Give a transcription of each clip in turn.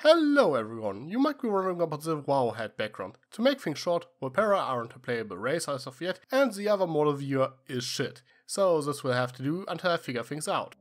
Hello everyone, you might be wondering about the WoWHead background. To make things short, Volpera aren't a playable race as of yet, and the other model viewer is shit. So this will have to do until I figure things out.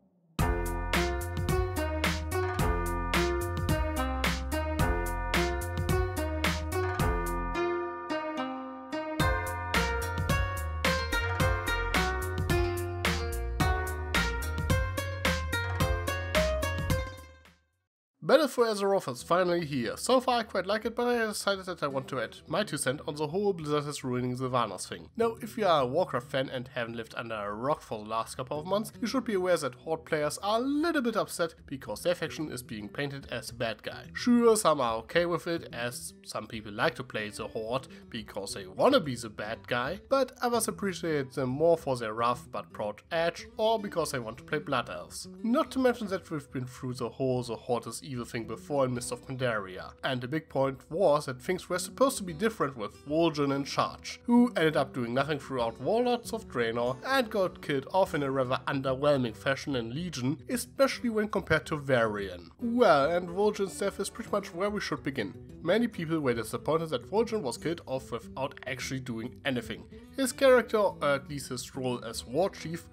Battle for Azeroth is finally here. So far I quite like it, but I decided that I want to add my 2 cents on the whole Blizzard is ruining Sylvanas thing. Now, if you are a Warcraft fan and haven't lived under a rock for the last couple of months, you should be aware that Horde players are a little bit upset because their faction is being painted as a bad guy. Sure, some are okay with it, as some people like to play the Horde because they wanna be the bad guy, but others appreciate them more for their rough but proud edge, or because they want to play Blood Elves. Not to mention that we've been through the Horde is evil thing before in Mist of Pandaria, and the big point was that things were supposed to be different with Vol'jin in charge, who ended up doing nothing throughout Warlords of Draenor and got killed off in a rather underwhelming fashion in Legion, especially when compared to Varian. Well, and Vol'jin's death is pretty much where we should begin. Many people were disappointed that Vol'jin was killed off without actually doing anything. His character, or at least his role as War Chief,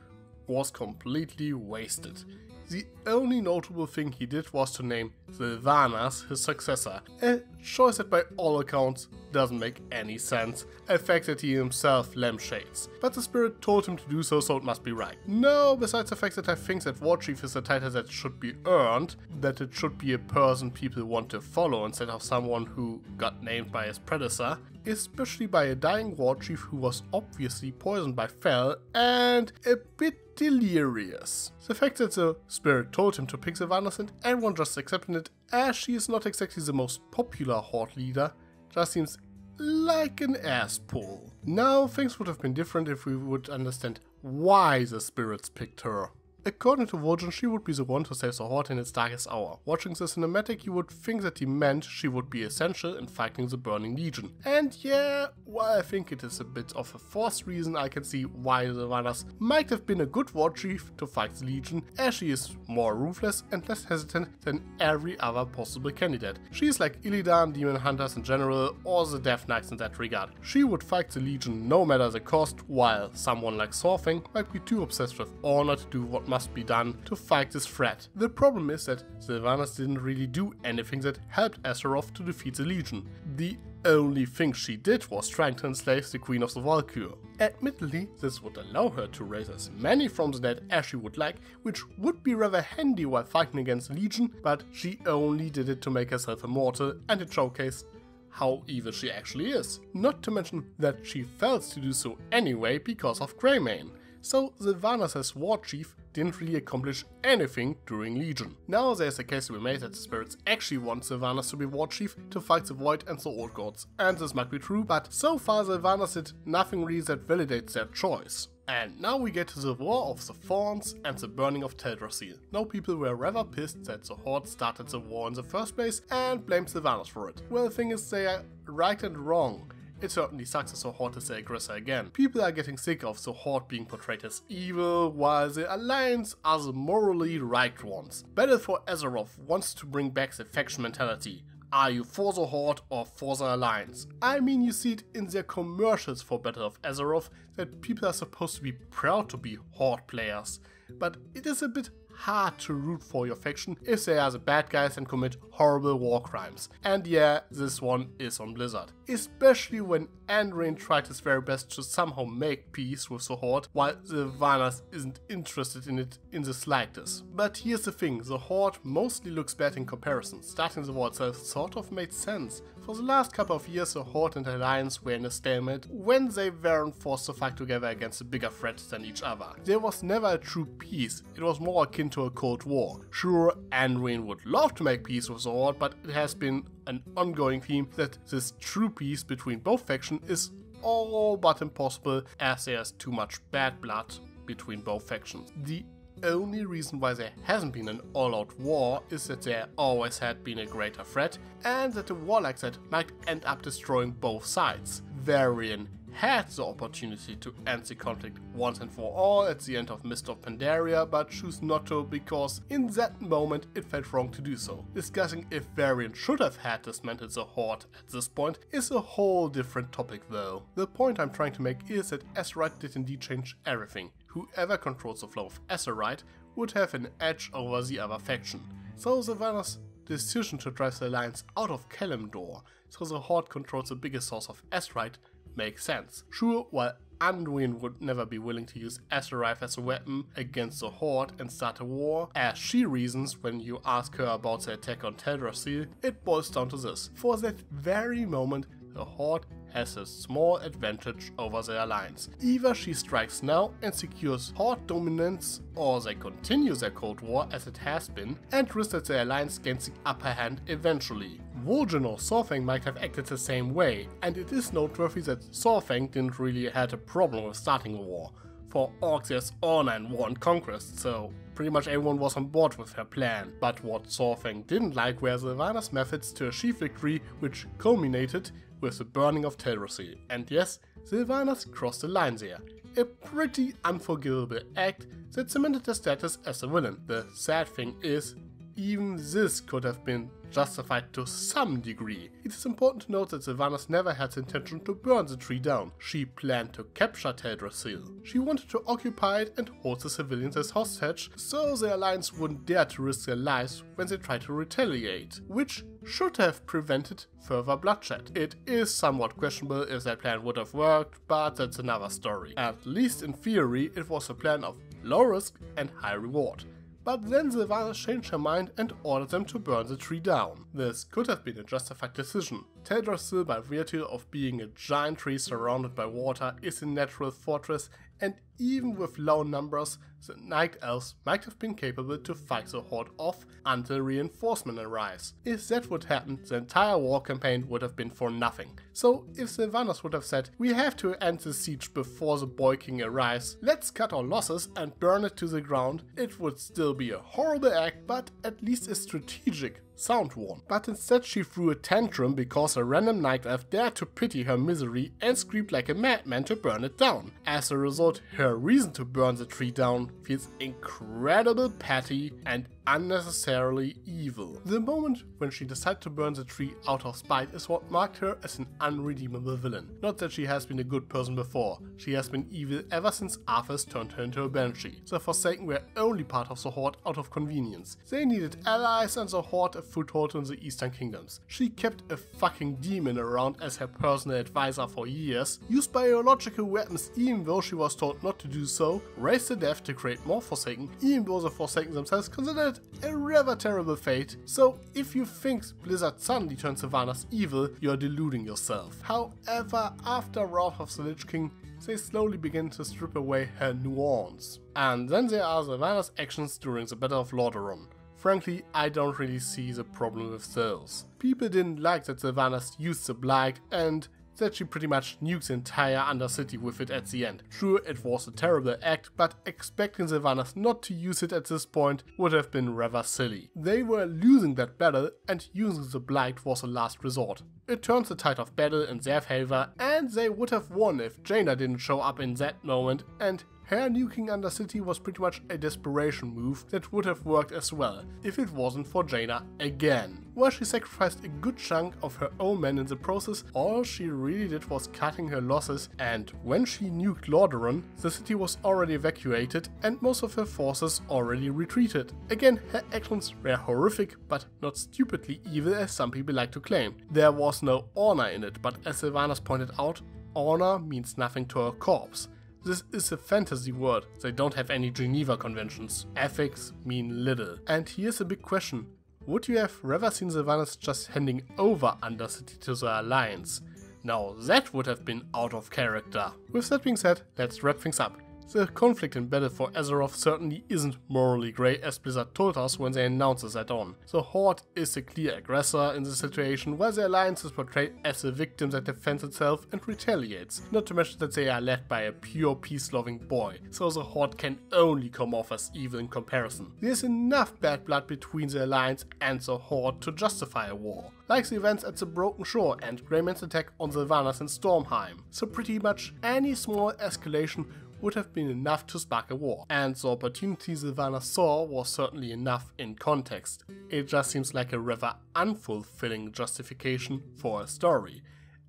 was completely wasted. The only notable thing he did was to name Sylvanas his successor, a choice that by all accounts doesn't make any sense, a fact that he himself lampshades. But the spirit told him to do so, so it must be right. No, besides the fact that I think that War Chief is a title that should be earned, that it should be a person people want to follow instead of someone who got named by his predecessor, especially by a dying War Chief who was obviously poisoned by Fel and a bit delirious. The fact that the spirit told him to pick Sylvanas and everyone just accepted it, as she is not exactly the most popular Horde leader, just seems like an ass pull. Now, things would have been different if we would understand why the spirits picked her. According to Vol'jin, she would be the one to save the Horde in its darkest hour. Watching the cinematic, you would think that he meant she would be essential in fighting the Burning Legion. And yeah, while I think it is a bit of a forced reason, I can see why Sylvanas might have been a good War Chief to fight the Legion, as she is more ruthless and less hesitant than every other possible candidate. She is like Illidan, Demon Hunters in general, or the Death Knights in that regard. She would fight the Legion no matter the cost, while someone like Sorfing might be too obsessed with honor to do what must be done to fight this threat. The problem is that Sylvanas didn't really do anything that helped Azeroth to defeat the Legion. The only thing she did was trying to enslave the Queen of the Valkyrie. Admittedly, this would allow her to raise as many from the dead as she would like, which would be rather handy while fighting against the Legion, but she only did it to make herself immortal, and it showcased how evil she actually is. Not to mention that she failed to do so anyway because of Greymane. So Sylvanas as War Chief didn't really accomplish anything during Legion. Now there's a case to be made that the spirits actually want Sylvanas to be War Chief to fight the Void and the Old Gods. And this might be true, but so far Sylvanas did nothing really that validates their choice. And now we get to the War of the Thorns and the burning of Teldrassil. Now people were rather pissed that the Horde started the war in the first place and blamed Sylvanas for it. Well, the thing is, they are right and wrong. It certainly sucks as the Horde is the aggressor again. People are getting sick of the Horde being portrayed as evil, while the Alliance are the morally right ones. Battle for Azeroth wants to bring back the faction mentality. Are you for the Horde or for the Alliance? I mean, you see it in their commercials for Battle of Azeroth that people are supposed to be proud to be Horde players, but it is a bit hard to root for your faction if they are the bad guys and commit horrible war crimes. And yeah, this one is on Blizzard. Especially when Anduin tried his very best to somehow make peace with the Horde, while Sylvanas isn't interested in it in the slightest. But here's the thing, the Horde mostly looks bad in comparison. Starting the war itself sort of made sense. For the last couple of years, the Horde and Alliance were in a stalemate when they weren't forced to fight together against a bigger threat than each other. There was never a true peace, it was more akin to a Cold War. Sure, Anduin would love to make peace with the Horde, but it has been an ongoing theme that this true peace between both factions is all but impossible, as there's too much bad blood between both factions. The only reason why there hasn't been an all-out war is that there always had been a greater threat, and that a war like that might end up destroying both sides. Varian had the opportunity to end the conflict once and for all at the end of Mist of Pandaria, but chose not to because in that moment it felt wrong to do so. Discussing if Varian should have had dismantled the Horde at this point is a whole different topic though. The point I'm trying to make is that Azeroth did indeed change everything. Whoever controls the flow of Azeroth would have an edge over the other faction. So Sylvanas' decision to drive the Alliance out of Kalimdor so the Horde controls the biggest source of Azeroth makes sense. Sure, while Anduin would never be willing to use Azeroth as a weapon against the Horde and start a war, as she reasons when you ask her about the attack on Teldrassil, it boils down to this. For that very moment, the Horde has a small advantage over the Alliance. Either she strikes now and secures Horde dominance, or they continue their Cold War as it has been, and risk that the Alliance gains the upper hand eventually. Vol'jin or Saurfang might have acted the same way, and it is noteworthy that Saurfang didn't really had a problem with starting a war. For Orcs there's honor and war and conquest, so pretty much everyone was on board with her plan. But what Saurfang didn't like were Sylvanas' methods to achieve victory, which culminated with the burning of Teldrassil. And yes, Sylvanas crossed the line there. A pretty unforgivable act that cemented her status as a villain. The sad thing is, even this could have been justified to some degree. It is important to note that Sylvanas never had the intention to burn the tree down. She planned to capture Teldrassil. She wanted to occupy it and hold the civilians as hostage, so the Alliance wouldn't dare to risk their lives when they tried to retaliate, which should have prevented further bloodshed. It is somewhat questionable if that plan would have worked, but that's another story. At least in theory, it was a plan of low risk and high reward. But then Sylvanas changed her mind and ordered them to burn the tree down. This could have been a justified decision. Teldrassil, by virtue of being a giant tree surrounded by water, is a natural fortress, and even with low numbers, the Night Elves might have been capable to fight the Horde off until reinforcements arrives. If that would happen, the entire war campaign would have been for nothing. So if Sylvanas would have said, we have to end the siege before the Boy King arrives, let's cut our losses and burn it to the ground, it would still be a horrible act, but at least a strategic, sound one. But instead she threw a tantrum because a random Night Elf dared to pity her misery and screamed like a madman to burn it down. As a result, her reason to burn the tree down feels incredibly petty and unnecessarily evil. The moment when she decided to burn the tree out of spite is what marked her as an unredeemable villain. Not that she has been a good person before, she has been evil ever since Arthas turned her into a banshee. The Forsaken were only part of the Horde out of convenience. They needed allies and the Horde a foothold in the Eastern Kingdoms. She kept a fucking demon around as her personal advisor for years, used biological weapons even though she was told not to do so, raised the death to create more Forsaken even though the Forsaken themselves considered a rather terrible fate. So if you think Blizzard suddenly turned Sylvanas evil, you're deluding yourself. However, after Wrath of the Lich King, they slowly begin to strip away her nuance. And then there are Sylvanas' actions during the Battle of Lordaeron. Frankly, I don't really see the problem with those. People didn't like that Sylvanas used the Blight and that she pretty much nuked the entire Undercity with it at the end. Sure, it was a terrible act, but expecting Sylvanas not to use it at this point would have been rather silly. They were losing that battle, and using the Blight was a last resort. It turns the tide of battle in their favor, and they would have won if Jaina didn't show up in that moment, and her nuking Undercity was pretty much a desperation move that would have worked as well, if it wasn't for Jaina again. While she sacrificed a good chunk of her own men in the process, all she really did was cutting her losses, and when she nuked Lordaeron, the city was already evacuated and most of her forces already retreated. Again, her actions were horrific, but not stupidly evil as some people like to claim. There was no honor in it, but as Sylvanas pointed out, honor means nothing to a corpse. This is a fantasy word, they don't have any Geneva conventions. Ethics mean little. And here's a big question. Would you have rather seen Sylvanas just handing over Undercity to the Alliance? Now that would have been out of character. With that being said, let's wrap things up. The conflict in battle for Azeroth certainly isn't morally grey, as Blizzard told us when they announced this add-on. The Horde is the clear aggressor in the situation, while the Alliance is portrayed as the victim that defends itself and retaliates, not to mention that they are led by a pure peace-loving boy, so the Horde can only come off as evil in comparison. There's enough bad blood between the Alliance and the Horde to justify a war, like the events at the Broken Shore and Greyman's attack on Sylvanas in Stormheim, so pretty much any small escalation would have been enough to spark a war, and the opportunity Sylvanas saw was certainly enough in context. It just seems like a rather unfulfilling justification for a story.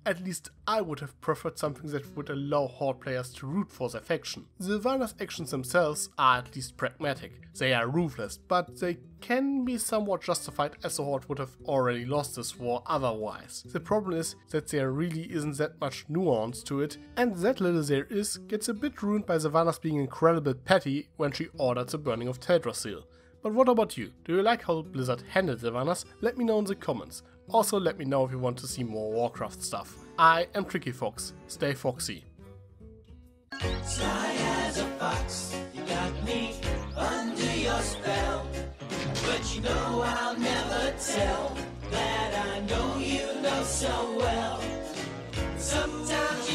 At least I would have preferred something that would allow Horde players to root for their faction. Sylvanas' actions themselves are at least pragmatic. They are ruthless, but they can be somewhat justified, as the Horde would have already lost this war otherwise. The problem is that there really isn't that much nuance to it, and that little there is gets a bit ruined by Sylvanas being incredibly petty when she ordered the burning of Teldrassil. But what about you? Do you like how Blizzard handled Sylvanas? Let me know in the comments. Also let me know if you want to see more Warcraft stuff. I am Tricky Fox. Stay foxy. Sly as a fox, you got me under your spell. But you know I'll never tell that I know you know so well. Sometimes